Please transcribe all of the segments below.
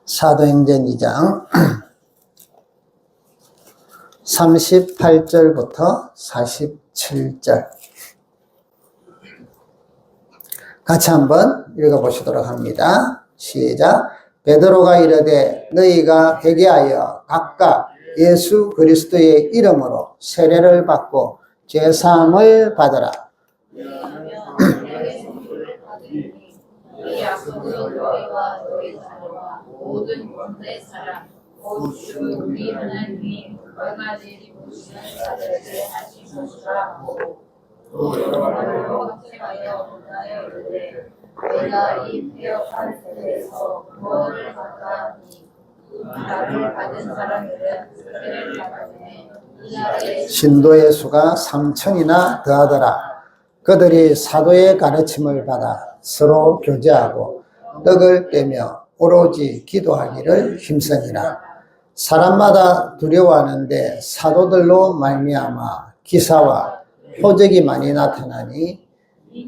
사도행전 2장 38절부터 47절 같이 한번 읽어보시도록 합니다. 시작. 베드로가 이르되 너희가 회개하여 각각 예수 그리스도의 이름으로 세례를 받고 죄사함을 받으라. 모든 권대 사람 주 우리 하나님이 얼마 내리고 주는 자들에게 하신 것이라 하고 또 여러분을 확증하여 본하여 이르되 내가 이 폐역한 세대에서 구원을 받았니 나를 받은 사람들은 세례를 받았네 신도의 수가 3천이나 더하더라. 그들이 사도의 가르침을 받아 서로 교제하고 떡을 떼며 오로지 기도하기를 힘쓰니라. 사람마다 두려워하는데 사도들로 말미암아 기사와 표적이 많이 나타나니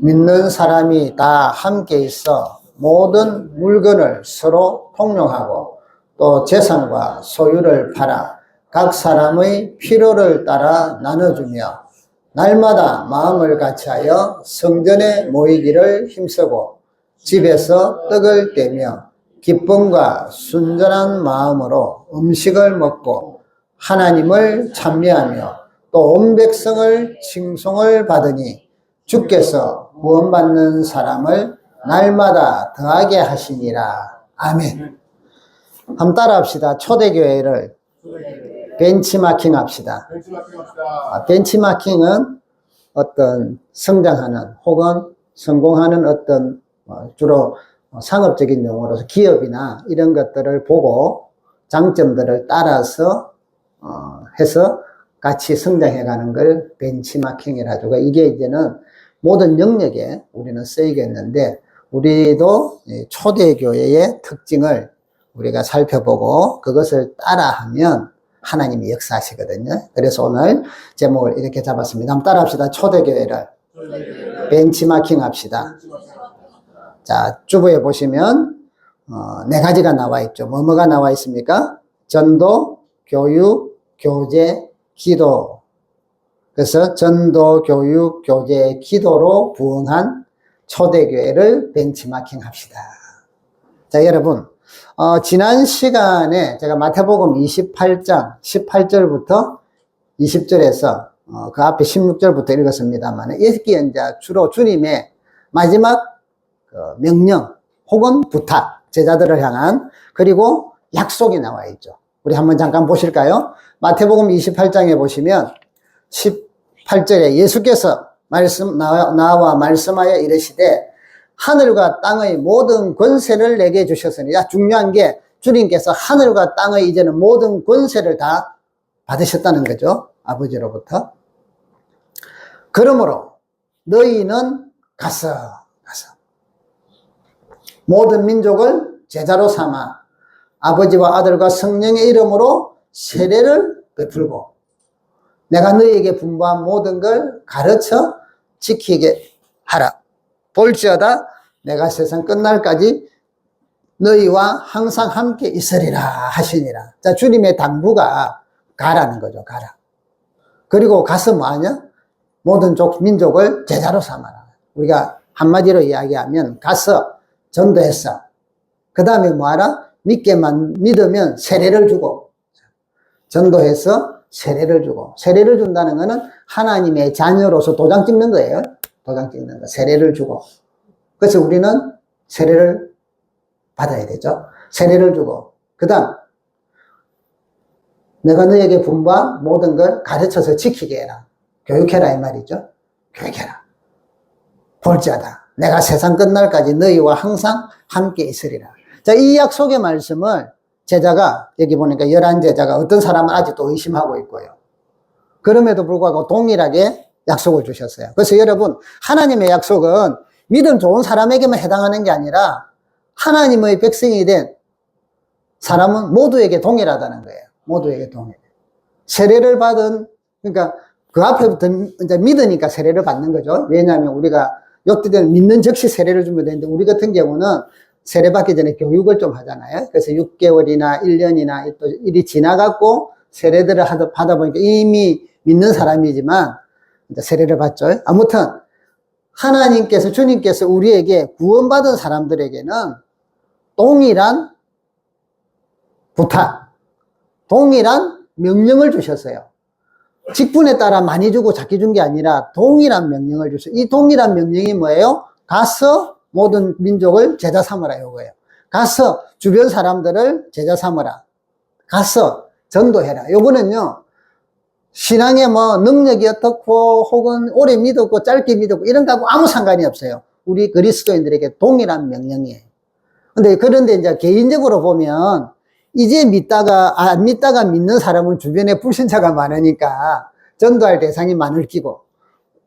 믿는 사람이 다 함께 있어 모든 물건을 서로 통용하고 또 재산과 소유를 팔아 각 사람의 필요를 따라 나눠주며 날마다 마음을 같이하여 성전에 모이기를 힘쓰고 집에서 떡을 떼며 기쁨과 순전한 마음으로 음식을 먹고 하나님을 찬미하며 또 온 백성을 칭송을 받으니 주께서 구원받는 사람을 날마다 더하게 하시니라. 아멘. 한번 따라합시다. 초대교회를 벤치마킹 합시다. 벤치마킹은 어떤 성장하는 혹은 성공하는 어떤 주로 상업적인 용어로서 기업이나 이런 것들을 보고 장점들을 따라서 해서 같이 성장해가는 걸 벤치마킹이라고 하죠. 이게 이제는 모든 영역에 우리는 쓰이겠는데 우리도 초대교회의 특징을 우리가 살펴보고 그것을 따라하면 하나님이 역사하시거든요. 그래서 오늘 제목을 이렇게 잡았습니다. 한번 따라합시다. 초대교회를 벤치마킹 합시다. 자, 주부에 보시면 네 가지가 나와 있죠. 뭐가 나와 있습니까? 전도, 교육, 교제, 기도. 그래서 전도, 교육, 교제, 기도로 부흥한 초대교회를 벤치마킹 합시다. 자, 여러분 지난 시간에 제가 마태복음 28장 18절부터 20절에서 그 앞에 16절부터 읽었습니다만 여기에 이제 주로 주님의 마지막 명령 혹은 부탁, 제자들을 향한 그리고 약속이 나와 있죠. 우리 한번 잠깐 보실까요? 마태복음 28장에 보시면 18절에 예수께서 나와 말씀하여 이르시되 하늘과 땅의 모든 권세를 내게 주셨으니 중요한 게 주님께서 하늘과 땅의 이제는 모든 권세를 다 받으셨다는 거죠. 아버지로부터. 그러므로 너희는 가서 모든 민족을 제자로 삼아 아버지와 아들과 성령의 이름으로 세례를 베풀고 내가 너희에게 분부한 모든 걸 가르쳐 지키게 하라. 볼지어다 내가 세상 끝날까지 너희와 항상 함께 있으리라 하시니라. 자, 주님의 당부가 가라는 거죠. 가라. 그리고 가서 뭐하냐? 모든 민족을 제자로 삼아라. 우리가 한마디로 이야기하면 가서 전도했어. 그 다음에 뭐하라? 믿으면 세례를 주고 전도해서 세례를 주고 세례를 준다는 것은 하나님의 자녀로서 도장 찍는 거예요. 도장 찍는 거. 세례를 주고 그래서 우리는 세례를 받아야 되죠. 세례를 주고 그 다음 내가 너에게 분부한 모든 걸 가르쳐서 지키게 해라. 교육해라 이 말이죠. 교육해라. 볼지어다 내가 세상 끝날까지 너희와 항상 함께 있으리라. 자, 이 약속의 말씀을 제자가 여기 보니까 11제자가 어떤 사람은 아직도 의심하고 있고요. 그럼에도 불구하고 동일하게 약속을 주셨어요. 그래서 여러분 하나님의 약속은 믿음 좋은 사람에게만 해당하는 게 아니라 하나님의 백성이 된 사람은 모두에게 동일하다는 거예요. 모두에게 동일해. 세례를 받은 그러니까 그 앞에부터 이제 믿으니까 세례를 받는 거죠. 왜냐하면 우리가 요때 되면 믿는 즉시 세례를 주면 되는데 우리 같은 경우는 세례받기 전에 교육을 좀 하잖아요. 그래서 6개월이나 1년이나 또 일이 지나갖고 세례들을 받아 보니까 이미 믿는 사람이지만 이제 세례를 받죠. 아무튼 하나님께서, 주님께서 우리에게 구원받은 사람들에게는 동일한 부탁, 동일한 명령을 주셨어요. 직분에 따라 많이 주고 작게 준 게 아니라 동일한 명령을 주셨어요. 이 동일한 명령이 뭐예요? 가서 모든 민족을 제자 삼으라 이거예요. 가서 주변 사람들을 제자 삼으라. 가서 전도해라. 요거는요, 신앙의 뭐 능력이 어떻고 혹은 오래 믿었고 짧게 믿었고 이런 거하고 아무 상관이 없어요. 우리 그리스도인들에게 동일한 명령이에요. 그런데 이제 개인적으로 보면 이제 안 믿다가 믿는 사람은 주변에 불신자가 많으니까 전도할 대상이 많을 끼고,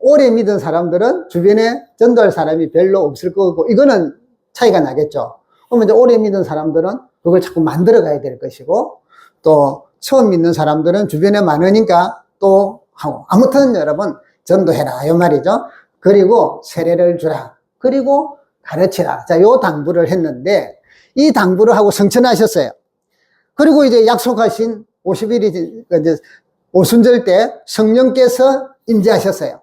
오래 믿은 사람들은 주변에 전도할 사람이 별로 없을 거고, 이거는 차이가 나겠죠. 그러면 이제 오래 믿은 사람들은 그걸 자꾸 만들어 가야 될 것이고, 또 처음 믿는 사람들은 주변에 많으니까 또 하고, 아무튼 여러분 전도해라 이 말이죠. 그리고 세례를 주라. 그리고 가르치라. 자, 요 당부를 했는데 이 당부를 하고 성천하셨어요. 그리고 이제 약속하신 50일이 이제 오순절 때 성령께서 임재하셨어요.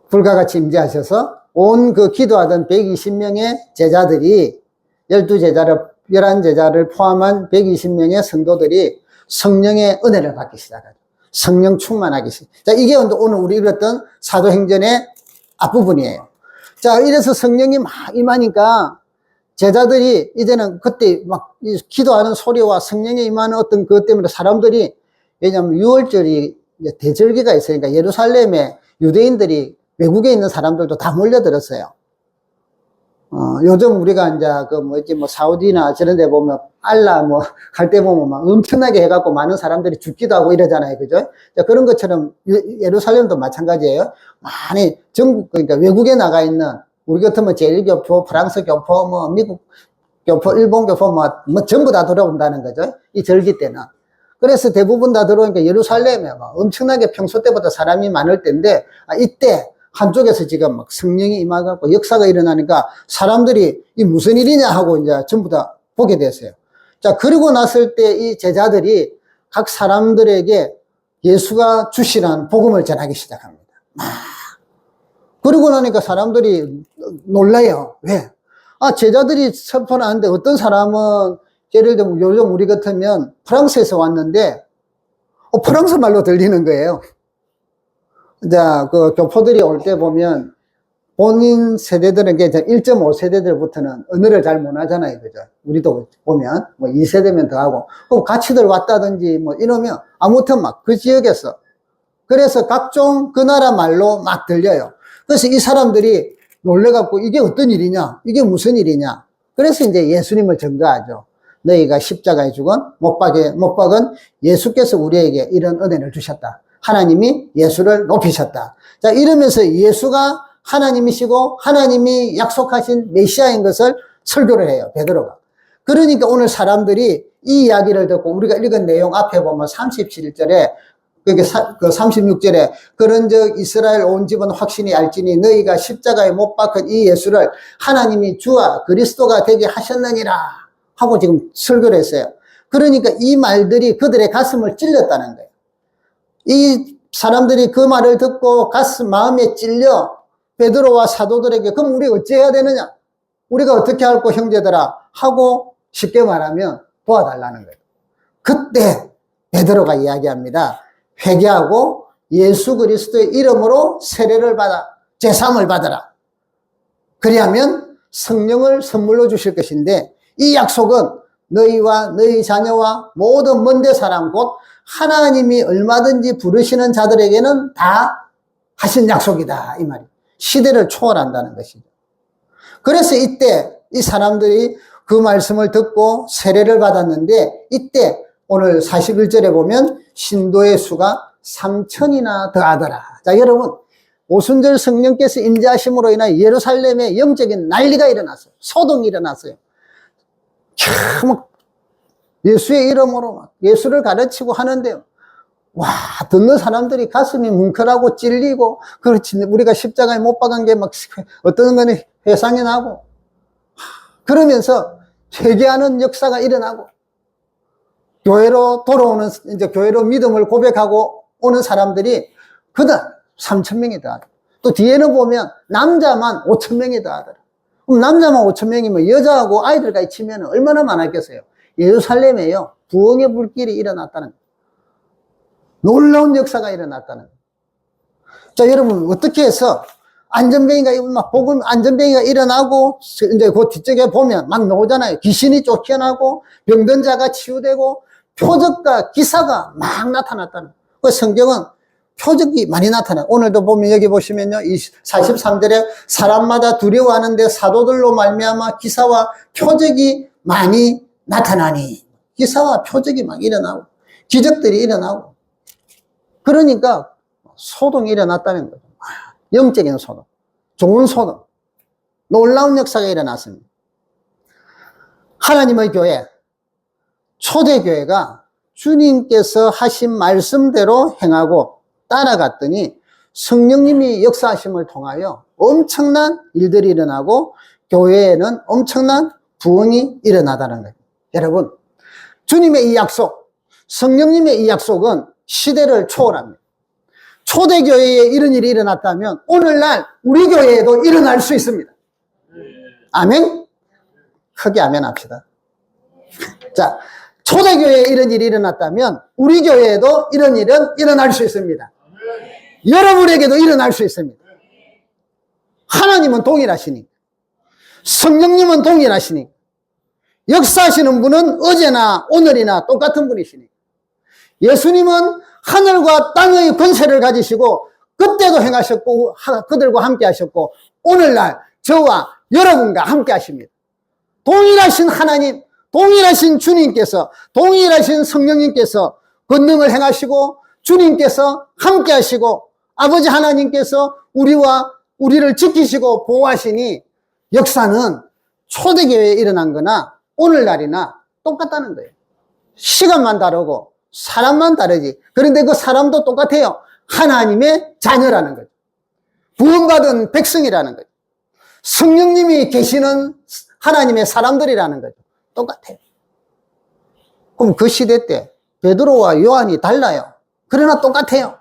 불과 같이 임재하셔서 온 그 기도하던 120명의 제자들이 11제자를 포함한 120명의 성도들이 성령의 은혜를 받기 시작하죠. 성령 충만하기 시작. 자, 이게 오늘 우리 읽었던 사도행전의 앞부분이에요. 자, 이래서 성령이 막 임하니까 제자들이 이제는 그때 막 기도하는 소리와 성령에 임하는 어떤 그것 때문에 사람들이, 왜냐하면 6월절이 대절기가 있으니까 예루살렘에 유대인들이, 외국에 있는 사람들도 다 몰려들었어요. 요즘 우리가 이제 사우디나 저런 데 보면 알라 갈 때 보면 막 엄청나게 해갖고 많은 사람들이 죽기도 하고 이러잖아요. 그죠? 자, 그런 것처럼 예루살렘도 마찬가지예요. 많이 전국, 그러니까 외국에 나가 있는, 우리 같으면 제1교포, 프랑스 교포, 미국 교포, 일본 교포, 전부 다 들어온다는 거죠. 이 절기 때는. 그래서 대부분 다 들어오니까 예루살렘에 엄청나게 평소 때보다 사람이 많을 때인데, 이때 한쪽에서 지금 막 성령이 임하고 역사가 일어나니까 사람들이 이 무슨 일이냐 하고 이제 전부 다 보게 됐어요. 자, 그러고 났을 때 이 제자들이 각 사람들에게 예수가 주시라는 복음을 전하기 시작합니다. 그러고 나니까 사람들이 놀라요. 왜? 제자들이 선포를 하는데 어떤 사람은, 예를 들면 요즘 우리 같으면 프랑스에서 왔는데 프랑스 말로 들리는 거예요. 자, 그 교포들이 올 때 보면 본인 세대들은 1.5세대들부터는 언어를 잘 못하잖아요. 그죠? 우리도 보면 2세대면 더 하고, 그럼 같이들 왔다든지 이러면 아무튼 막 그 지역에서, 그래서 각종 그 나라 말로 막 들려요. 그래서 이 사람들이 놀래갖고 이게 어떤 일이냐? 이게 무슨 일이냐? 그래서 이제 예수님을 증거하죠. 너희가 십자가에 죽은 못 박은 예수께서 우리에게 이런 은혜를 주셨다. 하나님이 예수를 높이셨다. 자, 이러면서 예수가 하나님이시고 하나님이 약속하신 메시아인 것을 설교를 해요, 베드로가. 그러니까 오늘 사람들이 이 이야기를 듣고 우리가 읽은 내용 앞에 보면 37절에, 그 36절에 그런즉 이스라엘 온 집은 확신이 알지니 너희가 십자가에 못 박은 이 예수를 하나님이 주와 그리스도가 되게 하셨느니라 하고 지금 설교를 했어요. 그러니까 이 말들이 그들의 가슴을 찔렸다는 거예요. 이 사람들이 그 말을 듣고 마음에 찔려 베드로와 사도들에게 그럼 우리 어찌해야 되느냐? 우리가 어떻게 할꼬 형제들아? 하고 쉽게 말하면 도와달라는 거예요. 그때 베드로가 이야기합니다. 회개하고 예수 그리스도의 이름으로 세례를 받아 제사함을 받아라. 그리하면 성령을 선물로 주실 것인데, 이 약속은 너희와 너희 자녀와 모든 먼데 사람 곧 하나님이 얼마든지 부르시는 자들에게는 다 하신 약속이다 이 말이에요. 시대를 초월한다는 것이죠. 그래서 이때 이 사람들이 그 말씀을 듣고 세례를 받았는데, 이때 오늘 41절에 보면 신도의 수가 3,000이나 더하더라. 자, 여러분, 오순절 성령께서 임재하심으로 인하여 예루살렘에 영적인 난리가 일어났어요. 소동이 일어났어요. 막 예수의 이름으로 막 예수를 가르치고 하는데요. 와, 듣는 사람들이 가슴이 뭉클하고 찔리고, 그렇지, 우리가 십자가에 못 박은 게 막 어떤 거는 회상이 나고, 그러면서 회개하는 역사가 일어나고, 교회로 돌아오는, 이제 교회로 믿음을 고백하고 오는 사람들이 그날 3,000명이다. 또 뒤에는 보면 남자만 5,000명이다 하더라. 그럼 남자만 5,000명이면 여자하고 아이들까지 치면 얼마나 많았겠어요? 예루살렘에요, 부흥의 불길이 일어났다는 거예요. 놀라운 역사가 일어났다는 거예요. 자, 여러분, 어떻게 해서 안전병이가 일어나고, 이제 그 뒤쪽에 보면 막 나오잖아요. 귀신이 쫓겨나고, 병든 자가 치유되고, 표적과 기사가 막 나타났다는 거예요. 그 성경은 표적이 많이 나타나요. 오늘도 보면 여기 보시면요, 이 43절에 사람마다 두려워하는데 사도들로 말미암아 기사와 표적이 많이 나타나니, 기사와 표적이 막 일어나고, 기적들이 일어나고, 그러니까 소동이 일어났다는 거죠. 영적인 소동, 좋은 소동, 놀라운 역사가 일어났습니다. 하나님의 교회, 초대교회가 주님께서 하신 말씀대로 행하고 따라갔더니 성령님이 역사하심을 통하여 엄청난 일들이 일어나고 교회에는 엄청난 부흥이 일어나다는 거예요. 여러분, 주님의 이 약속, 성령님의 이 약속은 시대를 초월합니다. 초대교회에 이런 일이 일어났다면 오늘날 우리 교회에도 일어날 수 있습니다. 아멘? 크게 아멘 합시다. 자, 초대교회에 이런 일이 일어났다면 우리 교회에도 이런 일은 일어날 수 있습니다. 여러분에게도 일어날 수 있습니다. 하나님은 동일하시니까, 성령님은 동일하시니까, 역사하시는 분은 어제나 오늘이나 똑같은 분이시니까, 예수님은 하늘과 땅의 권세를 가지시고 그때도 행하셨고 그들과 함께 하셨고 오늘날 저와 여러분과 함께 하십니다. 동일하신 하나님, 동일하신 주님께서, 동일하신 성령님께서 권능을 행하시고 주님께서 함께 하시고 아버지 하나님께서 우리를 지키시고 보호하시니 역사는 초대교회에 일어난 거나 오늘날이나 똑같다는 거예요. 시간만 다르고 사람만 다르지. 그런데 그 사람도 똑같아요. 하나님의 자녀라는 거죠. 구원받은 백성이라는 거죠. 성령님이 계시는 하나님의 사람들이라는 거죠. 똑같아요. 그럼 그 시대 때 베드로와 요한이 달라요. 그러나 똑같아요.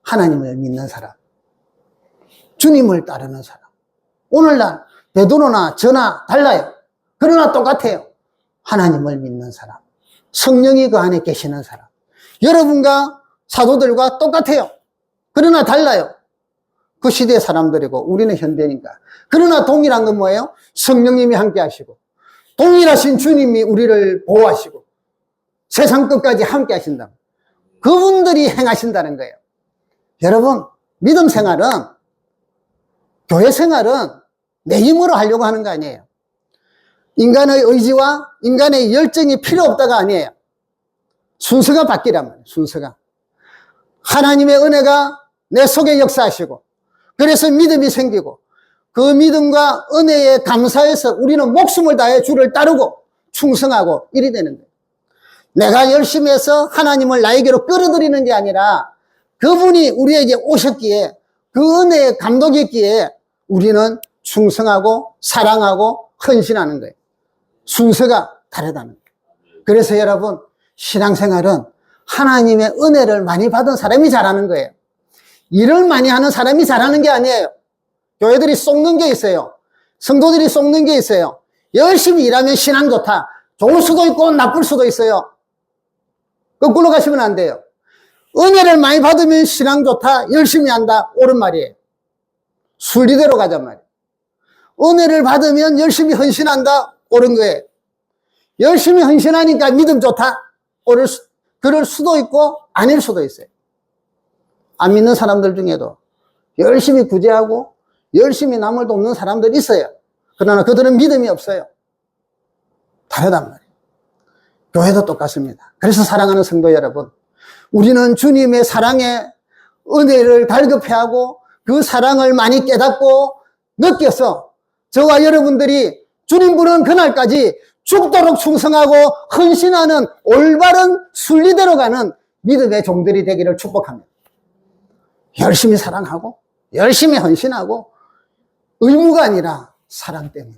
하나님을 믿는 사람, 주님을 따르는 사람. 오늘날 베드로나 저나 달라요. 그러나 똑같아요. 하나님을 믿는 사람, 성령이 그 안에 계시는 사람. 여러분과 사도들과 똑같아요. 그러나 달라요. 그 시대 사람들이고 우리는 현대니까. 그러나 동일한 건 뭐예요? 성령님이 함께 하시고 동일하신 주님이 우리를 보호하시고 세상 끝까지 함께 하신다. 그분들이 행하신다는 거예요. 여러분, 믿음 생활은, 교회 생활은 내 힘으로 하려고 하는 거 아니에요. 인간의 의지와 인간의 열정이 필요 없다가 아니에요. 순서가 바뀌란 말이에요. 순서가. 하나님의 은혜가 내 속에 역사하시고 그래서 믿음이 생기고 그 믿음과 은혜에 감사해서 우리는 목숨을 다해 주를 따르고 충성하고 이리 되는 거예요. 내가 열심히 해서 하나님을 나에게로 끌어들이는 게 아니라 그분이 우리에게 오셨기에 그 은혜에 감독했기에 우리는 충성하고 사랑하고 헌신하는 거예요. 순서가 다르다는 거예요. 그래서 여러분, 신앙생활은 하나님의 은혜를 많이 받은 사람이 잘하는 거예요. 일을 많이 하는 사람이 잘하는 게 아니에요. 교회들이 속는 게 있어요. 성도들이 속는 게 있어요. 열심히 일하면 신앙 좋다. 좋을 수도 있고 나쁠 수도 있어요. 거꾸로 가시면 안 돼요. 은혜를 많이 받으면 신앙 좋다. 열심히 한다. 옳은 말이에요. 순리대로 가잔 말이에요. 은혜를 받으면 열심히 헌신한다. 옳은 거예요. 열심히 헌신하니까 믿음 좋다. 그럴 수도 있고 아닐 수도 있어요. 안 믿는 사람들 중에도 열심히 구제하고 열심히 남을 돕는 사람들이 있어요. 그러나 그들은 믿음이 없어요. 다르단 말이에요. 교회도 똑같습니다. 그래서 사랑하는 성도 여러분, 우리는 주님의 사랑의 은혜를 갈급해하고 그 사랑을 많이 깨닫고 느껴서 저와 여러분들이 주님 부르는 그날까지 죽도록 충성하고 헌신하는 올바른 순리대로 가는 믿음의 종들이 되기를 축복합니다. 열심히 사랑하고 열심히 헌신하고 의무가 아니라 사랑 때문에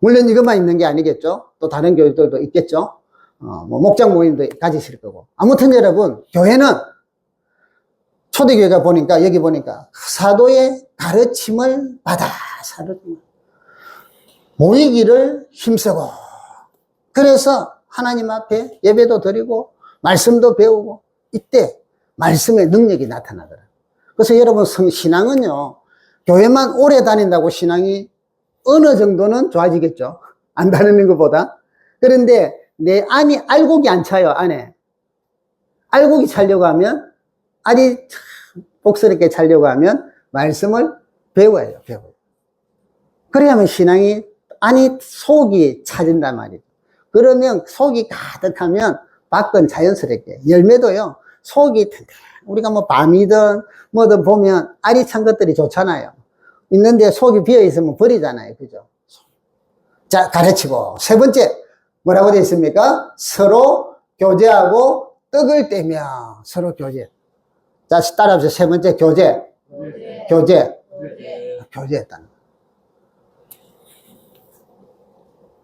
물론 이것만 있는 게 아니겠죠. 또 다른 교회들도 있겠죠. 뭐 목장 모임도 가지실 거고. 아무튼 여러분, 교회는 초대교회가 보니까, 여기 보니까 사도의 가르침을 받아 모이기를 힘쓰고, 그래서 하나님 앞에 예배도 드리고 말씀도 배우고, 이때 말씀의 능력이 나타나더라. 그래서 여러분, 신앙은요, 교회만 오래 다닌다고 신앙이 어느 정도는 좋아지겠죠. 안 다니는 것보다. 그런데 내 안이 알곡이 안 차요, 안에. 알곡이 차려고 하면, 알이 복스럽게 차려고 하면 말씀을 배워야 해요, 배워요. 그래야만 신앙이, 안이 속이 차진단 말이에요. 그러면 속이 가득하면 밖은 자연스럽게, 열매도요, 속이 튼튼, 우리가 뭐 밤이든 뭐든 보면 알이 찬 것들이 좋잖아요. 있는데 속이 비어있으면 버리잖아요. 그죠? 자, 가르치고. 세 번째, 뭐라고 되어 있습니까? 서로 교제하고 떡을 떼며 서로 교제. 자, 따라합시다. 세 번째, 교제. 교제. 교제했다는 거.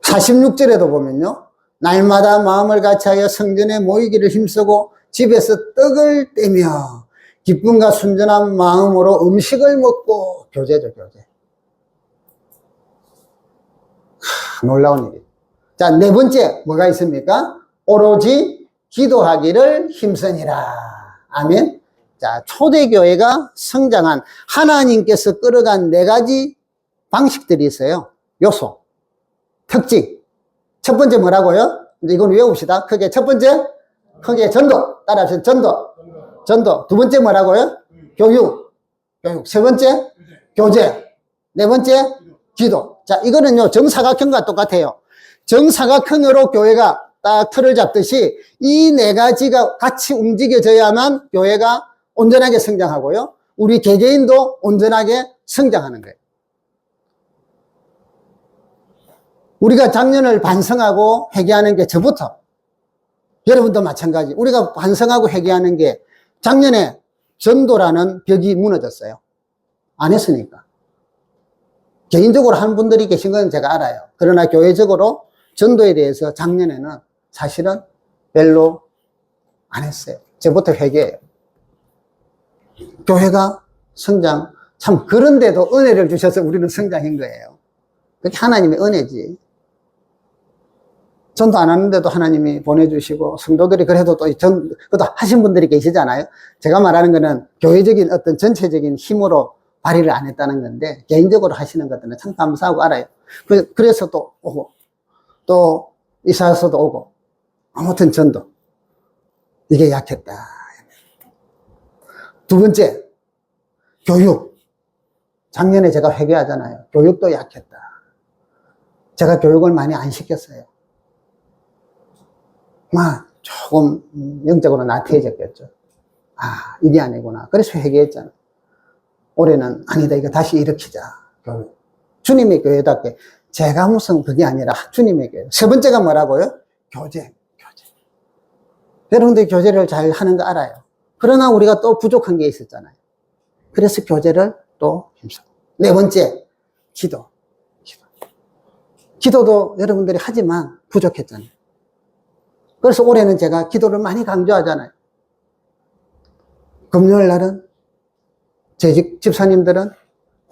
46절에도 보면요. 날마다 마음을 같이하여 성전에 모이기를 힘쓰고 집에서 떡을 떼며 기쁨과 순전한 마음으로 음식을 먹고. 교제죠, 교제. 놀라운 일이에요. 자, 네 번째, 뭐가 있습니까? 오로지 기도하기를 힘쓰니라. 아멘. 자, 초대교회가 성장한 하나님께서 끌어간 네 가지 방식들이 있어요. 요소, 특징. 첫 번째 뭐라고요? 이제 이건 외웁시다. 크게. 첫 번째, 크게 전도. 따라합시다. 전도. 전도. 두 번째 뭐라고요? 교육. 교육. 세 번째, 교제. 네 번째, 기도. 자, 이거는요, 정사각형과 똑같아요. 정사각형으로 교회가 딱 틀을 잡듯이 이 네 가지가 같이 움직여져야만 교회가 온전하게 성장하고요. 우리 개개인도 온전하게 성장하는 거예요. 우리가 작년을 반성하고 회개하는 게 저부터, 여러분도 마찬가지. 우리가 반성하고 회개하는 게 작년에 전도라는 벽이 무너졌어요. 안 했으니까. 개인적으로 한 분들이 계신 건 제가 알아요. 그러나 교회적으로 전도에 대해서 작년에는 사실은 별로 안 했어요. 저부터 회개해요. 교회가 성장, 참 그런데도 은혜를 주셔서 우리는 성장한 거예요. 그게 하나님의 은혜지. 전도 안 하는데도 하나님이 보내주시고, 성도들이 그래도 또 그것도 하신 분들이 계시잖아요. 제가 말하는 거는 교회적인 어떤 전체적인 힘으로 발휘를 안 했다는 건데, 개인적으로 하시는 것들은 참 감사하고 알아요. 그래서 또 오고, 또 이사서도 오고, 아무튼 전도. 이게 약했다. 두 번째, 교육. 작년에 제가 회개하잖아요. 교육도 약했다. 제가 교육을 많이 안 시켰어요. 조금 영적으로 나태해졌겠죠. 아, 이게 아니구나. 그래서 회개했잖아요. 올해는 아니다, 이거 다시 일으키자. 교육. 주님의 교회답게. 제가 무슨 그게 아니라 주님의 교회. 세 번째가 뭐라고요? 교제. 교제. 여러분들 교제를 잘 하는 거 알아요. 그러나 우리가 또 부족한 게 있었잖아요. 그래서 교제를 또 힘써. 네 번째, 기도. 기도도 여러분들이 하지만 부족했잖아요. 그래서 올해는 제가 기도를 많이 강조하잖아요. 금요일 날은 재직 집사님들은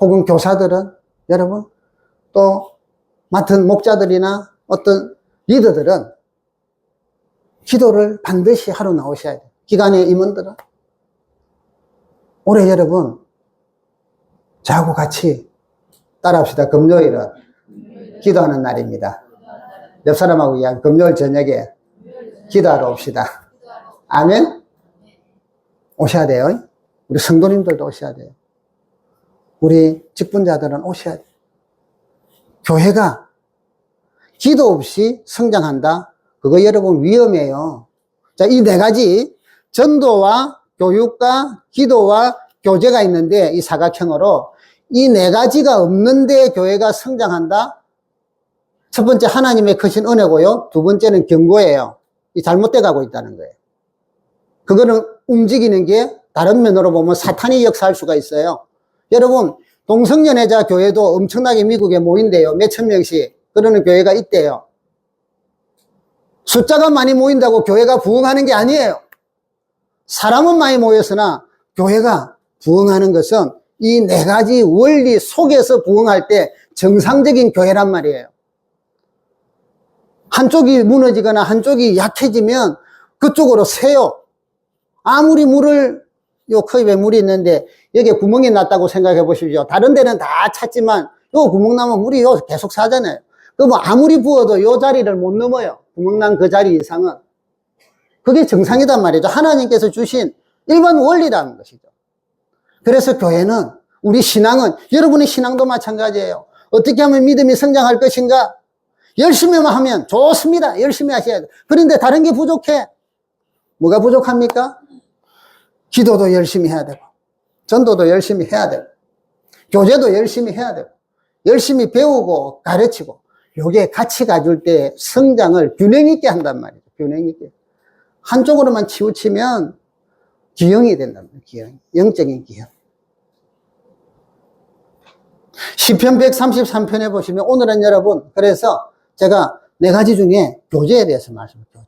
혹은 교사들은 여러분 또 맡은 목자들이나 어떤 리더들은 기도를 반드시 하러 나오셔야 돼요. 기관의 임원들은. 올해 여러분 저하고 같이 따라합시다. 금요일은 기도하는 날입니다. 옆 사람하고 이야기, 금요일 저녁에 기도하러 옵시다. 아멘? 오셔야 돼요. 우리 성도님들도 오셔야 돼요. 우리 직분자들은 오셔야 돼요. 교회가 기도 없이 성장한다? 그거 여러분 위험해요. 자, 이 네 가지, 전도와 교육과 기도와 교제가 있는데, 이 사각형으로 이 네 가지가 없는데 교회가 성장한다? 첫 번째 하나님의 크신 은혜고요. 두 번째는 경고예요. 이 잘못돼 가고 있다는 거예요. 그거는 움직이는 게 다른 면으로 보면 사탄이 역사할 수가 있어요. 여러분, 동성연애자 교회도 엄청나게 미국에 모인대요. 몇천 명씩. 그러는 교회가 있대요. 숫자가 많이 모인다고 교회가 부흥하는 게 아니에요. 사람은 많이 모였으나 교회가 부흥하는 것은 이 네 가지 원리 속에서 부흥할 때 정상적인 교회란 말이에요. 한쪽이 무너지거나 한쪽이 약해지면 그쪽으로 새요. 아무리 요 커입에 물이 있는데 여기에 구멍이 났다고 생각해 보십시오. 다른 데는 다 찼지만 요 구멍 나면 물이 계속 사잖아요. 그럼 아무리 부어도 요 자리를 못 넘어요. 구멍 난 그 자리 이상은. 그게 정상이단 말이죠. 하나님께서 주신 일반 원리라는 것이죠. 그래서 교회는, 우리 신앙은, 여러분의 신앙도 마찬가지예요. 어떻게 하면 믿음이 성장할 것인가? 열심히만 하면 좋습니다. 열심히 하셔야 돼요. 그런데 다른 게 부족해. 뭐가 부족합니까? 기도도 열심히 해야 되고, 전도도 열심히 해야 되고, 교제도 열심히 해야 되고, 열심히 배우고 가르치고, 요게 같이 가줄 때 성장을 균형 있게 한단 말이죠. 균형 있게. 한쪽으로만 치우치면 기형이 된단 말이에요. 기형. 영적인 기형. 시편 133편에 보시면 오늘은 여러분, 그래서 제가 네 가지 중에 교제에 대해서 말씀을 교제.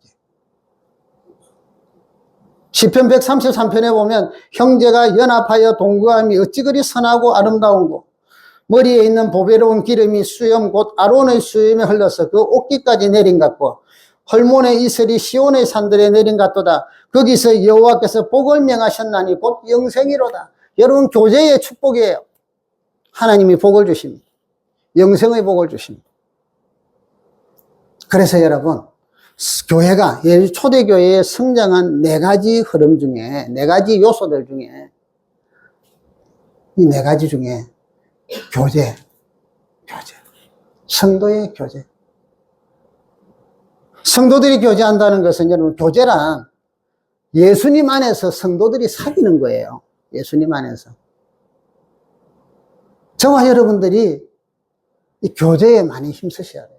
시편 133편에 보면 형제가 연합하여 동거함이 어찌 그리 선하고 아름다운고 머리에 있는 보배로운 기름이 수염 곧 아론의 수염에 흘러서 그 옷깃까지 내린 같고 헐몬의 이슬이 시온의 산들에 내린 같도다. 거기서 여호와께서 복을 명하셨나니 곧 영생이로다. 여러분, 교제의 축복이에요. 하나님이 복을 주십니다. 영생의 복을 주십니다. 그래서 여러분, 교회가, 초대교회에 성장한 네 가지 흐름 중에, 네 가지 요소들 중에, 이 네 가지 중에 교제, 성도의 교제. 성도들이 교제한다는 것은 여러분, 교제란 예수님 안에서 성도들이 사귀는 거예요. 예수님 안에서. 저와 여러분들이 이 교제에 많이 힘쓰셔야 돼요.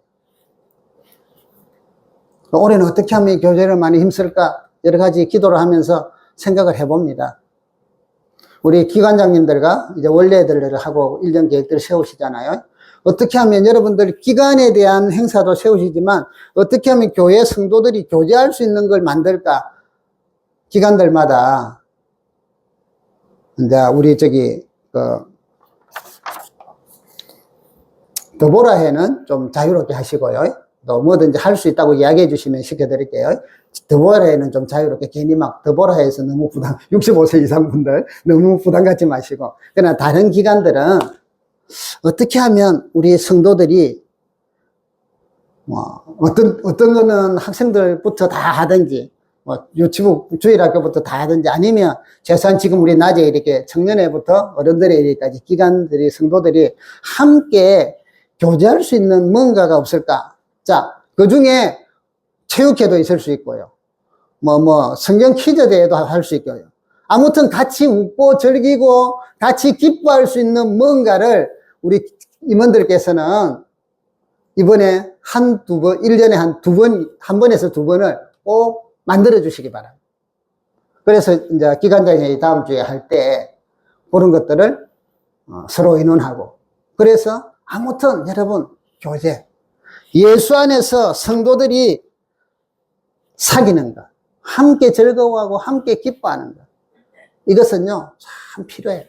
올해는 어떻게 하면 이 교제를 많이 힘쓸까? 여러 가지 기도를 하면서 생각을 해봅니다. 우리 기관장님들과 이제 원래들을 하고 일정 계획들을 세우시잖아요. 어떻게 하면 여러분들 기간에 대한 행사도 세우시지만 어떻게 하면 교회 성도들이 교제할 수 있는 걸 만들까? 기간들마다 이제 우리 드보라해는 좀 자유롭게 하시고요. 또 뭐든지 할 수 있다고 이야기해 주시면 시켜드릴게요. 드보라해는 좀 자유롭게 괜히 막 드보라해에서 너무 65세 이상 분들 너무 부담 갖지 마시고. 그러나 다른 기관들은 어떻게 하면 우리 성도들이 어떤 거는 학생들부터 다 하든지 유치부 주일학교부터 다 하든지 아니면 최소한 지금 우리 낮에 이렇게 청년회부터 어른들에게까지 기관들이 성도들이 함께 교제할 수 있는 뭔가가 없을까? 자, 그 중에 체육회도 있을 수 있고요. 성경 퀴즈 대회도 할 수 있고요. 아무튼 같이 웃고 즐기고 같이 기뻐할 수 있는 뭔가를 우리 임원들께서는 이번에 1년에 한 번에서 두 번을 꼭 만들어 주시기 바랍니다. 그래서 이제 기관장회의 다음 주에 할 때 그런 것들을 서로 의논하고. 그래서 아무튼 여러분, 교제. 예수 안에서 성도들이 사귀는 것, 함께 즐거워하고 함께 기뻐하는 것. 이것은요, 참 필요해요.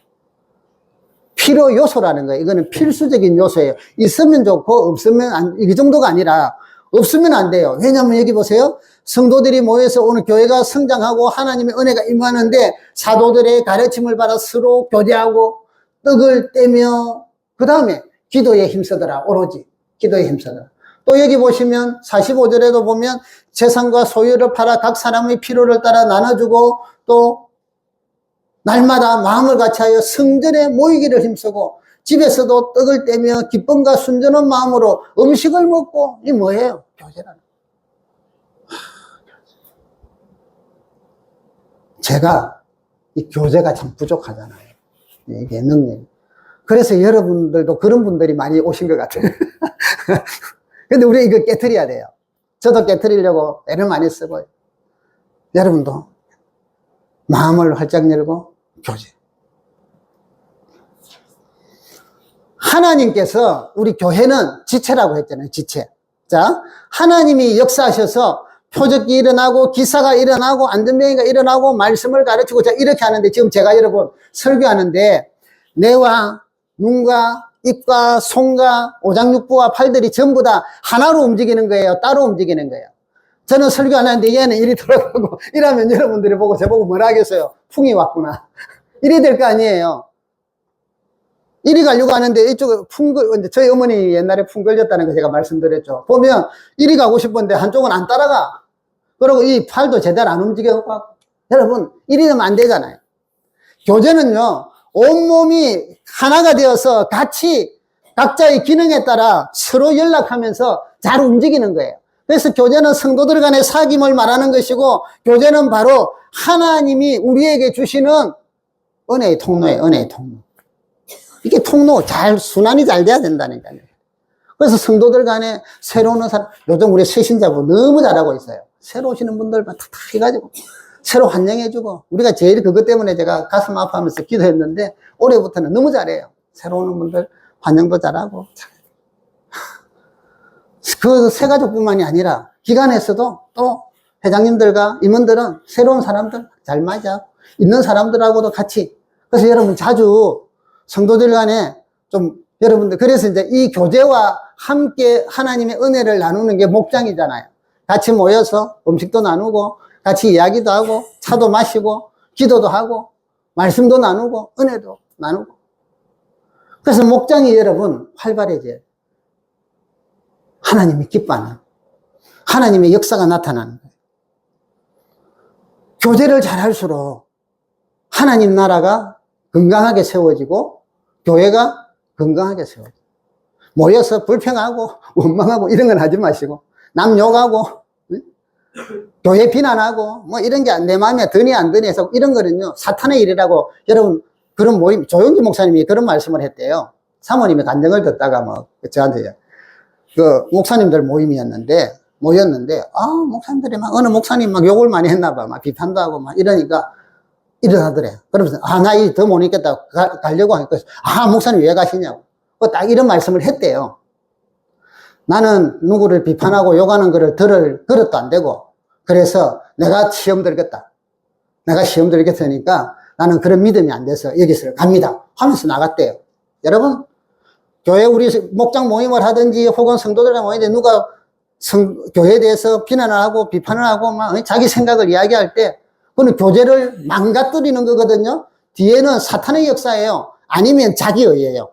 필요 요소라는 거예요. 이거는 필수적인 요소예요. 있으면 좋고 없으면 이 정도가 아니라 없으면 안 돼요. 왜냐하면 여기 보세요. 성도들이 모여서 오늘 교회가 성장하고 하나님의 은혜가 임하는데 사도들의 가르침을 받아 서로 교제하고 떡을 떼며 그 다음에 기도에 힘쓰더라. 오로지 기도에 힘쓰더라. 또 여기 보시면 45절에도 보면 재산과 소유를 팔아 각 사람의 필요를 따라 나눠주고 또 날마다 마음을 같이하여 성전에 모이기를 힘쓰고 집에서도 떡을 떼며 기쁨과 순전한 마음으로 음식을 먹고. 이 뭐예요? 교제라는. 제가 이 교제가 참 부족하잖아요. 이게 능력이. 그래서 여러분들도 그런 분들이 많이 오신 것 같아요. 근데 우리 이거 깨트려야 돼요. 저도 깨트리려고 애를 많이 쓰고요. 여러분도 마음을 활짝 열고 교제. 하나님께서 우리 교회는 지체라고 했잖아요. 지체. 자, 하나님이 역사하셔서 표적이 일어나고 기사가 일어나고 안전병이가 일어나고 말씀을 가르치고 자 이렇게 하는데 지금 제가 여러분 설교하는데 뇌와 눈과 입과 손과 오장육부와 팔들이 전부 다 하나로 움직이는 거예요. 따로 움직이는 거예요. 저는 설교 안 하는데 얘는 이리 돌아가고 이러면 여러분들이 보고 저보고 뭐라 하겠어요? 풍이 왔구나. 이리 될 거 아니에요. 이리 가려고 하는데 이쪽에 저희 어머니 옛날에 풍 걸렸다는 거 제가 말씀드렸죠. 보면 이리 가고 싶은데 한쪽은 안 따라가. 그리고 이 팔도 제대로 안 움직여갖고. 여러분, 이리 되면 안 되잖아요. 교제는요, 온몸이 하나가 되어서 같이 각자의 기능에 따라 서로 연락하면서 잘 움직이는 거예요. 그래서 교제는 성도들 간의 사귐을 말하는 것이고, 교제는 바로 하나님이 우리에게 주시는 은혜의 통로예요, 은혜의 통로. 이게 통로 순환이 잘 돼야 된다니까요. 그래서 성도들 간에 새로 오는 사람, 요즘 우리 새신자분 너무 잘하고 있어요. 새로 오시는 분들만 탁탁 해가지고, 새로 환영해주고, 우리가 제일 그것 때문에 제가 가슴 아파하면서 기도했는데, 올해부터는 너무 잘해요. 새로 오는 분들 환영도 잘하고. 그 새가족뿐만이 아니라, 기관에서도 또 회장님들과 임원들은 새로운 사람들 잘 맞아. 있는 사람들하고도 같이. 그래서 여러분 자주 성도들 간에 좀 여러분들 그래서 이제 이 교제와 함께 하나님의 은혜를 나누는 게 목장이잖아요. 같이 모여서 음식도 나누고 같이 이야기도 하고 차도 마시고 기도도 하고 말씀도 나누고 은혜도 나누고 그래서 목장이 여러분 활발해져요. 하나님이 기뻐하는 하나님의 역사가 나타나는 거예요. 교제를 잘할수록 하나님 나라가 건강하게 세워지고 교회가 건강하게 세워져. 모여서 불평하고 원망하고 이런 건 하지 마시고 남 욕하고 교회 비난하고 뭐 이런 게 내 마음에 드니 안 드니 해서 이런 거는요 사탄의 일이라고 여러분 그런 모임 조용기 목사님이 그런 말씀을 했대요. 사모님의 간증을 듣다가 뭐 저한테 그 목사님들 모임이었는데 모였는데 목사님들이 막 어느 목사님 막 욕을 많이 했나 봐. 막 비판도 하고 막 이러니까 일어나더래. 그러면서, 나 이 더 못 있겠다. 가려고 하니까, 목사님 왜 가시냐고. 딱 이런 말씀을 했대요. 나는 누구를 비판하고 욕하는 거를 들을 그릇도 안 되고, 그래서 내가 시험 들겠다. 내가 시험 들겠으니까 나는 그런 믿음이 안 돼서 여기서 갑니다. 하면서 나갔대요. 여러분, 교회 우리 목장 모임을 하든지 혹은 성도들과 모이는데 누가 교회에 대해서 비난을 하고 비판을 하고 막 자기 생각을 이야기할 때 그건 교제를 망가뜨리는 거거든요. 뒤에는 사탄의 역사예요. 아니면 자기의예요.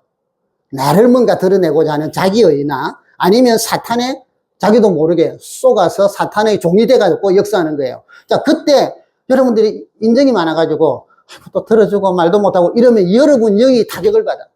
나를 뭔가 드러내고자 하는 자기의나 아니면 사탄의 자기도 모르게 속아서 사탄의 종이 돼가지고 역사하는 거예요. 자, 그때 여러분들이 인정이 많아가지고 또 들어주고 말도 못하고 이러면 여러분 영이 타격을 받아.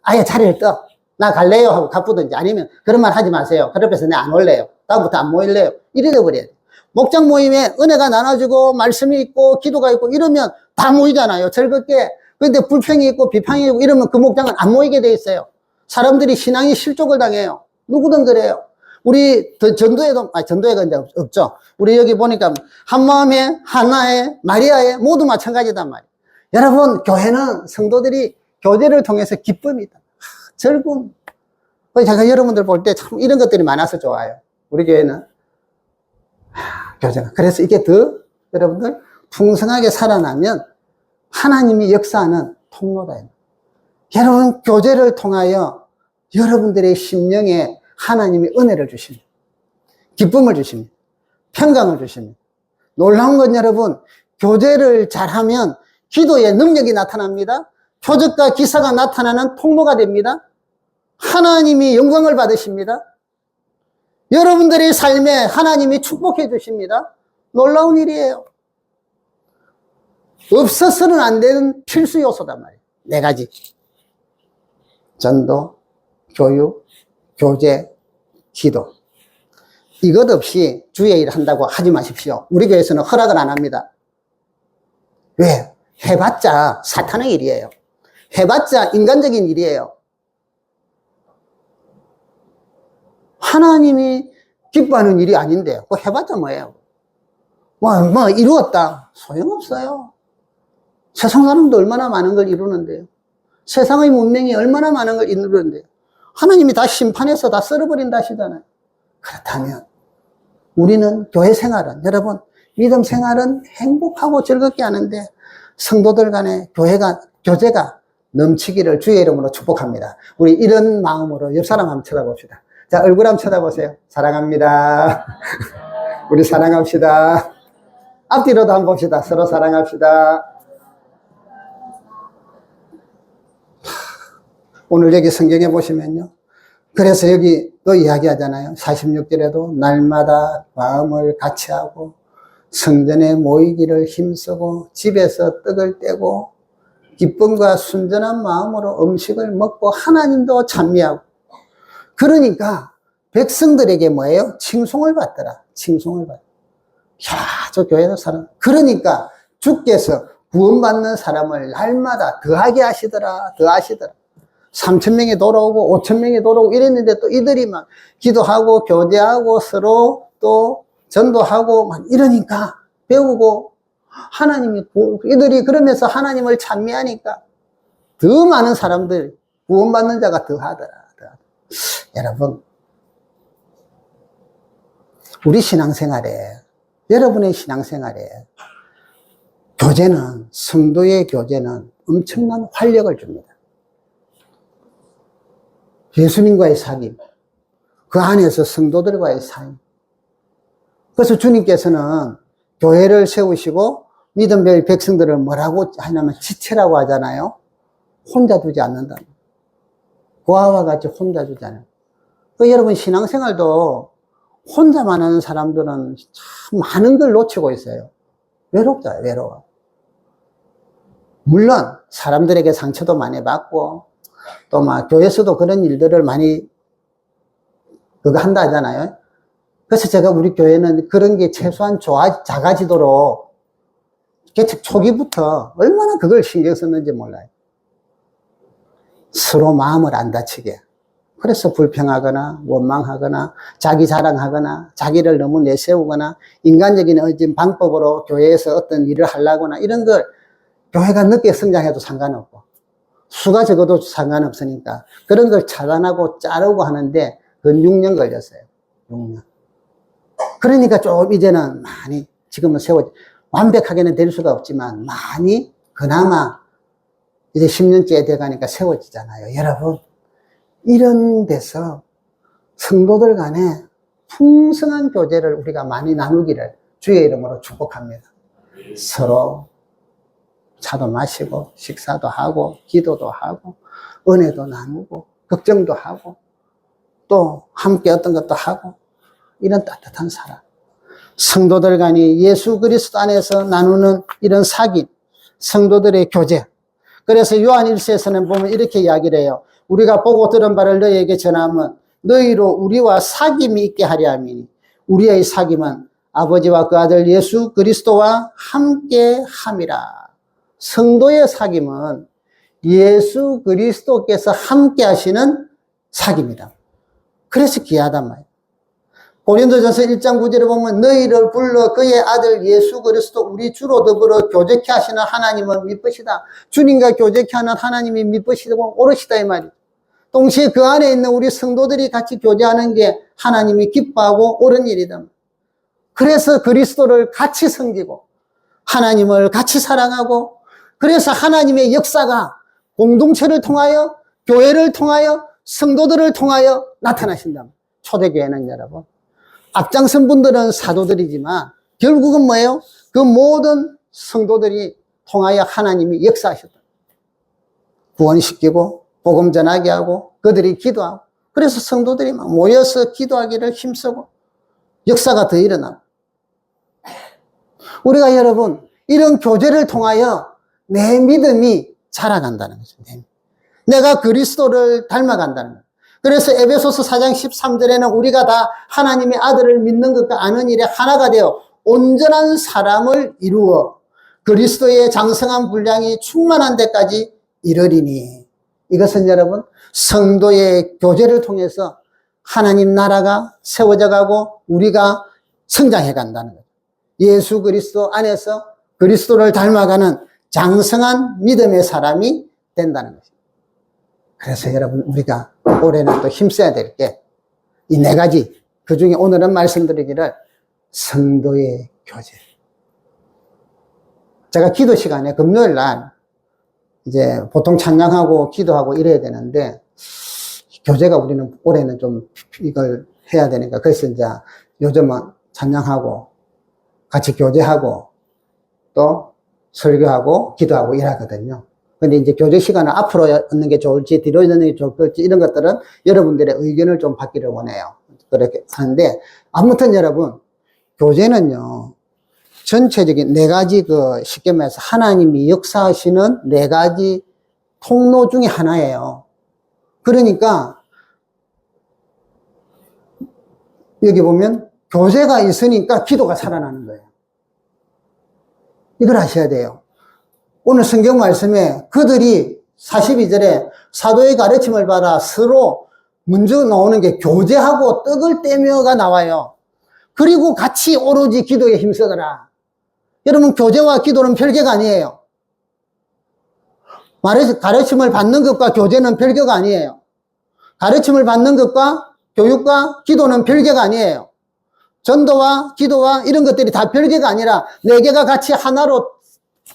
아예 자리를 떠. 나 갈래요 하고 가쁘든지 아니면 그런 말 하지 마세요. 그래서 내가 안 올래요. 다음부터 안 모일래요. 이래 돼버려야 돼. 목장 모임에 은혜가 나눠지고 말씀이 있고 기도가 있고 이러면 다 모이잖아요. 즐겁게. 그런데 불평이 있고 비판이 있고 이러면 그 목장은 안 모이게 돼 있어요. 사람들이 신앙이 실족을 당해요. 누구든 그래요. 우리 전도회도 전도회가 이제 없죠. 우리 여기 보니까 한마음에 하나에 마리아에 모두 마찬가지단 말이에요. 여러분 교회는 성도들이 교제를 통해서 기쁨이다. 즐거움. 제가 여러분들 볼 때 참 이런 것들이 많아서 좋아요. 우리 교회는 교제가. 그래서 이게 더 여러분들 풍성하게 살아나면 하나님이 역사하는 통로다. 여러분 교제를 통하여 여러분들의 심령에 하나님이 은혜를 주십니다. 기쁨을 주십니다. 평강을 주십니다. 놀라운 건 여러분 교제를 잘하면 기도의 능력이 나타납니다. 표적과 기사가 나타나는 통로가 됩니다. 하나님이 영광을 받으십니다. 여러분들의 삶에 하나님이 축복해 주십니다. 놀라운 일이에요. 없어서는 안 되는 필수 요소단 말이에요. 4가지. 전도, 교육, 교제, 기도. 이것 없이 주의 일을 한다고 하지 마십시오. 우리 교회에서는 허락을 안 합니다. 왜? 해봤자 사탄의 일이에요. 해봤자 인간적인 일이에요. 하나님이 기뻐하는 일이 아닌데 그거 해봤자 뭐예요? 뭐 이루었다. 소용없어요. 세상 사람도 얼마나 많은 걸 이루는데요. 세상의 문명이 얼마나 많은 걸 이루는데 하나님이 다 심판해서 다 썰어버린다 하시잖아요. 그렇다면 우리는 교회 생활은, 여러분, 믿음 생활은 행복하고 즐겁게 하는데 성도들 간의 교제가 넘치기를 주의 이름으로 축복합니다. 우리 이런 마음으로 옆 사람 한번 쳐다봅시다. 자, 얼굴 한번 쳐다보세요. 사랑합니다. 우리 사랑합시다. 앞뒤로도 한번 봅시다. 서로 사랑합시다. 오늘 여기 성경에 보시면요. 그래서 여기 또 이야기하잖아요. 46절에도 날마다 마음을 같이 하고 성전에 모이기를 힘쓰고 집에서 떡을 떼고 기쁨과 순전한 마음으로 음식을 먹고 하나님도 찬미하고. 그러니까 백성들에게 뭐예요? 칭송을 받더라. 칭송을 받. 야, 저 교회도 사람. 그러니까 주께서 구원받는 사람을 날마다 더하게 하시더라. 더하시더라. 3,000명이 돌아오고 5,000명이 돌아오고 이랬는데 또 이들이 막 기도하고 교제하고 서로 또 전도하고 막 이러니까 배우고 하나님이 이들이 그러면서 하나님을 찬미하니까 더 많은 사람들 구원받는 자가 더하더라. 여러분, 우리 신앙생활에, 여러분의 신앙생활에 교제는, 성도의 교제는 엄청난 활력을 줍니다. 예수님과의 사귐, 그 안에서 성도들과의 삶. 그래서 주님께서는 교회를 세우시고 믿음의 백성들을 뭐라고 하냐면 지체라고 하잖아요. 혼자 두지 않는다. 고아와 같이 혼자 두지 않아요. 여러분 신앙생활도 혼자만 하는 사람들은 참 많은 걸 놓치고 있어요. 외롭다, 외로워. 물론 사람들에게 상처도 많이 받고 또 막 교회에서도 그런 일들을 많이 그거 한다 하잖아요. 그래서 제가 우리 교회는 그런 게 최소한 작아지도록 개척 초기부터 얼마나 그걸 신경 썼는지 몰라요. 서로 마음을 안 다치게. 그래서 불평하거나 원망하거나 자기 자랑하거나 자기를 너무 내세우거나 인간적인 어떤 방법으로 교회에서 어떤 일을 하려거나 이런 걸 교회가 늦게 성장해도 상관없고 수가 적어도 상관없으니까 그런 걸 차단하고 자르고 하는데 그건 6년 걸렸어요. 6년. 그러니까 좀 이제는 많이 지금은 완벽하게는 될 수가 없지만 많이 그나마 이제 10년째 돼가니까 세워지잖아요. 여러분, 이런 데서 성도들 간에 풍성한 교제를 우리가 많이 나누기를 주의 이름으로 축복합니다. 서로 차도 마시고 식사도 하고 기도도 하고 은혜도 나누고 걱정도 하고 또 함께 어떤 것도 하고 이런 따뜻한 사람. 성도들 간이 예수 그리스도 안에서 나누는 이런 사귐, 성도들의 교제. 그래서 요한 1서에서는 보면 이렇게 이야기를 해요. 우리가 보고 들은 바를 너희에게 전하면 너희로 우리와 사귐이 있게 하려 함이니 우리의 사귐은 아버지와 그 아들 예수 그리스도와 함께 함이라. 성도의 사귐은 예수 그리스도께서 함께 하시는 사귐이다. 그래서 귀하단 말이에요. 고린도전서 1장 9절에 보면 너희를 불러 그의 아들 예수 그리스도 우리 주로 더불어 교제케 하시는 하나님은 미쁘시다. 주님과 교제케 하는 하나님이 미쁘시고 옳으시다 이 말이에요. 동시에 그 안에 있는 우리 성도들이 같이 교제하는 게 하나님이 기뻐하고 옳은 일이다. 그래서 그리스도를 같이 섬기고 하나님을 같이 사랑하고 그래서 하나님의 역사가 공동체를 통하여 교회를 통하여 성도들을 통하여 나타나신다. 초대교회는 여러분 앞장선 분들은 사도들이지만 결국은 뭐예요? 그 모든 성도들이 통하여 하나님이 역사하셨다. 구원시키고 복음 전하게 하고 그들이 기도하고 그래서 성도들이 막 모여서 기도하기를 힘쓰고 역사가 더 일어나고 우리가 여러분 이런 교제를 통하여 내 믿음이 자라간다는 거죠. 내가 그리스도를 닮아간다는 거예요. 그래서 에베소서 4장 13절에는 우리가 다 하나님의 아들을 믿는 것과 아는 일에 하나가 되어 온전한 사람을 이루어 그리스도의 장성한 분량이 충만한 데까지 이르리니 이것은 여러분 성도의 교제를 통해서 하나님 나라가 세워져 가고 우리가 성장해 간다는 거예요. 예수 그리스도 안에서 그리스도를 닮아가는 장성한 믿음의 사람이 된다는 것입니다. 그래서 여러분, 우리가 올해는 또 힘써야 될 게 이 네 가지. 그 중에 오늘은 말씀드리기를 성도의 교제. 제가 기도 시간에 금요일 날 이제 보통 찬양하고 기도하고 이래야 되는데 교제가 우리는 올해는 좀 이걸 해야 되니까 그래서 이제 요즘은 찬양하고 같이 교제하고 또 설교하고 기도하고 이러거든요. 근데 이제 교제 시간을 앞으로 넣는 게 좋을지 뒤로 넣는 게 좋을지 이런 것들은 여러분들의 의견을 좀 받기를 원해요. 그렇게 하는데 아무튼 여러분, 교제는요 전체적인 네 가지 쉽게 말해서 하나님이 역사하시는 네 가지 통로 중에 하나예요. 그러니까 여기 보면 교제가 있으니까 기도가 살아나는 거예요. 이걸 아셔야 돼요. 오늘 성경 말씀에 그들이 42절에 사도의 가르침을 받아 서로 먼저 나오는 게 교제하고 떡을 떼며가 나와요. 그리고 같이 오로지 기도에 힘쓰더라. 여러분, 교제와 기도는 별개가 아니에요. 가르침을 받는 것과 교제는 별개가 아니에요. 가르침을 받는 것과 교육과 기도는 별개가 아니에요. 전도와 기도와 이런 것들이 다 별개가 아니라 네 개가 같이 하나로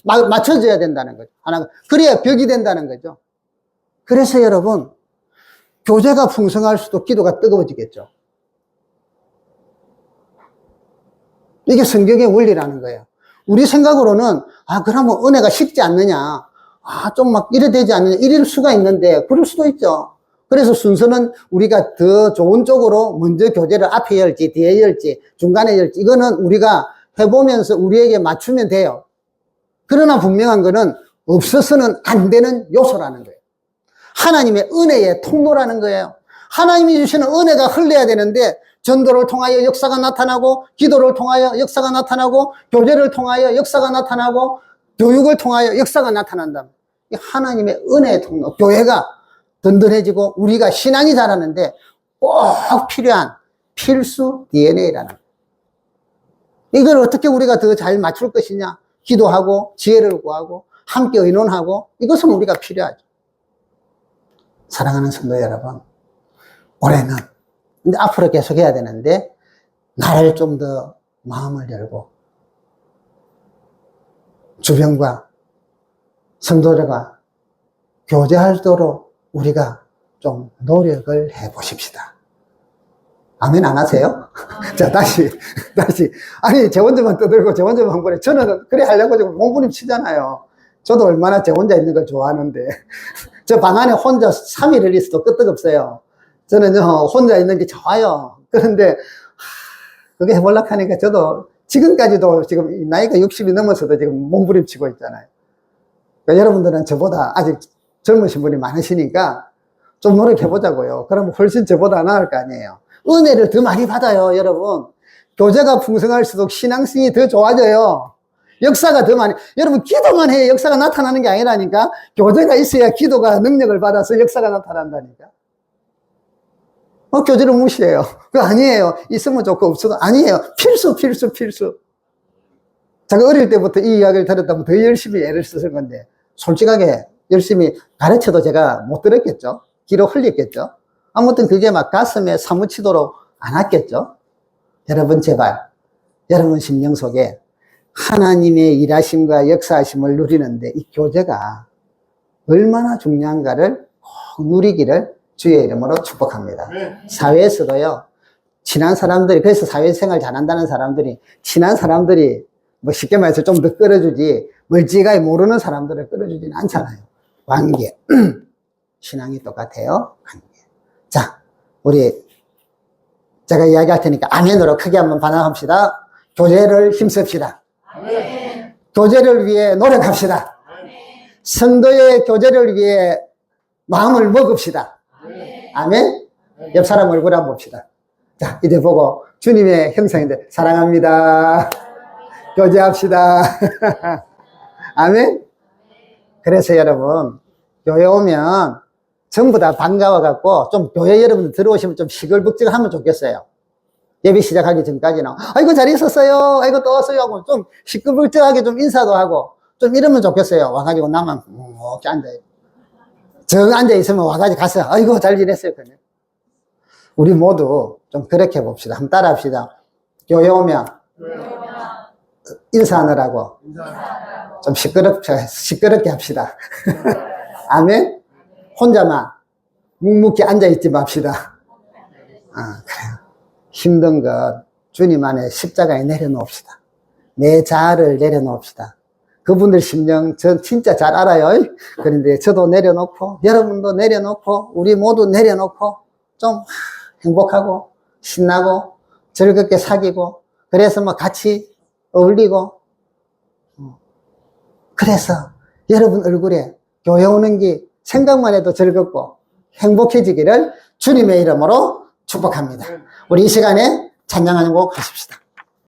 맞춰져야 된다는 거죠. 하나가. 그래야 벽이 된다는 거죠. 그래서 여러분, 교제가 풍성할수록 기도가 뜨거워지겠죠. 이게 성경의 원리라는 거예요. 우리 생각으로는, 그러면 은혜가 식지 않느냐. 좀 막 이래 되지 않느냐. 이럴 수가 있는데, 그럴 수도 있죠. 그래서 순서는 우리가 더 좋은 쪽으로 먼저 교제를 앞에 열지, 뒤에 열지, 중간에 열지, 이거는 우리가 해보면서 우리에게 맞추면 돼요. 그러나 분명한 거는 없어서는 안 되는 요소라는 거예요. 하나님의 은혜의 통로라는 거예요. 하나님이 주시는 은혜가 흘러야 되는데 전도를 통하여 역사가 나타나고 기도를 통하여 역사가 나타나고 교제를 통하여 역사가 나타나고 교육을 통하여 역사가 나타난다. 이 하나님의 은혜의 통로, 교회가 든든해지고 우리가 신앙이 자라는데 꼭 필요한 필수 DNA라는 거예요. 이걸 어떻게 우리가 더 잘 맞출 것이냐? 기도하고 지혜를 구하고 함께 의논하고 이것은 우리가 필요하죠. 사랑하는 성도 여러분, 올해는 이제 앞으로 계속 해야 되는데 나를 좀 더 마음을 열고 주변과 성도들과 교제하도록 우리가 좀 노력을 해 보십시다. 아멘 안 하세요? 자, 다시. 아니, 제 혼자만 떠들고, 제 혼자만 그래. 저는 그래 하려고 지금 몸부림 치잖아요. 저도 얼마나 제 혼자 있는 걸 좋아하는데. 저 방 안에 혼자 3일을 있어도 끄떡없어요. 저는 혼자 있는 게 좋아요. 그런데, 그게 해보려고 하니까 저도 지금까지도 지금 나이가 60이 넘어서도 지금 몸부림 치고 있잖아요. 그러니까 여러분들은 저보다 아직 젊으신 분이 많으시니까 좀 노력해보자고요. 그러면 훨씬 저보다 나을 거 아니에요. 은혜를 더 많이 받아요, 여러분. 교제가 풍성할수록 신앙성이 더 좋아져요. 역사가 더 많이, 여러분, 기도만 해야 역사가 나타나는 게 아니라니까. 교제가 있어야 기도가 능력을 받아서 역사가 나타난다니까. 교제를 무시해요. 그거 아니에요. 있으면 좋고 없어도 아니에요. 필수. 제가 어릴 때부터 이 이야기를 들었다면 더 열심히 애를 썼을 건데, 솔직하게 열심히 가르쳐도 제가 못 들었겠죠. 귀로 흘렸겠죠. 아무튼 그게 막 가슴에 사무치도록 안 왔겠죠. 여러분 제발 여러분 심령 속에 하나님의 일하심과 역사하심을 누리는데 이 교제가 얼마나 중요한가를 꼭 누리기를 주의 이름으로 축복합니다. 사회에서도요, 친한 사람들이, 그래서 사회생활 잘한다는 사람들이, 친한 사람들이 뭐 쉽게 말해서 좀 더 끌어주지 멀찌감치 모르는 사람들을 끌어주지는 않잖아요. 관계 신앙이 똑같아요. 관계. 자, 우리 제가 이야기할 테니까 아멘으로 크게 한번 반응합시다. 교제를 힘씁시다. 아멘. 교제를 위해 노력합시다. 아멘. 성도의 교제를 위해 마음을 먹읍시다. 아멘. 아멘. 옆 사람 얼굴 한번 봅시다. 자, 이제 보고 주님의 형상인데 사랑합니다. 교제합시다. 아멘. 그래서 여러분 교회 오면 전부 다 반가워갖고 좀 교회 여러분들 들어오시면 좀 시끌벅적하면 좋겠어요. 예배 시작하기 전까지는 아이고 잘 있었어요, 아이고 또 왔어요 하고 좀 시끌벅적하게 좀 인사도 하고 좀 이러면 좋겠어요. 와가지고 나만 이렇게 앉아요. 정 앉아있으면 와가지고 가서, 아이고, 잘 지냈어요. 그냥. 우리 모두 좀 그렇게 봅시다. 한번 따라 합시다. 교회 오면 인사하느라고 좀 시끄럽게 합시다. 아멘? 혼자만 묵묵히 앉아있지 맙시다. 그래요. 힘든 것 주님 안에 십자가에 내려놓읍시다. 내 자아를 내려놓읍시다. 그분들 심령 전 진짜 잘 알아요. 그런데 저도 내려놓고 여러분도 내려놓고 우리 모두 내려놓고 좀 행복하고 신나고 즐겁게 사귀고 그래서 뭐 같이 어울리고 그래서 여러분 얼굴에 교회 오는 게 생각만 해도 즐겁고 행복해지기를 주님의 이름으로 축복합니다. 우리 이 시간에 찬양하는 곡 하십시다.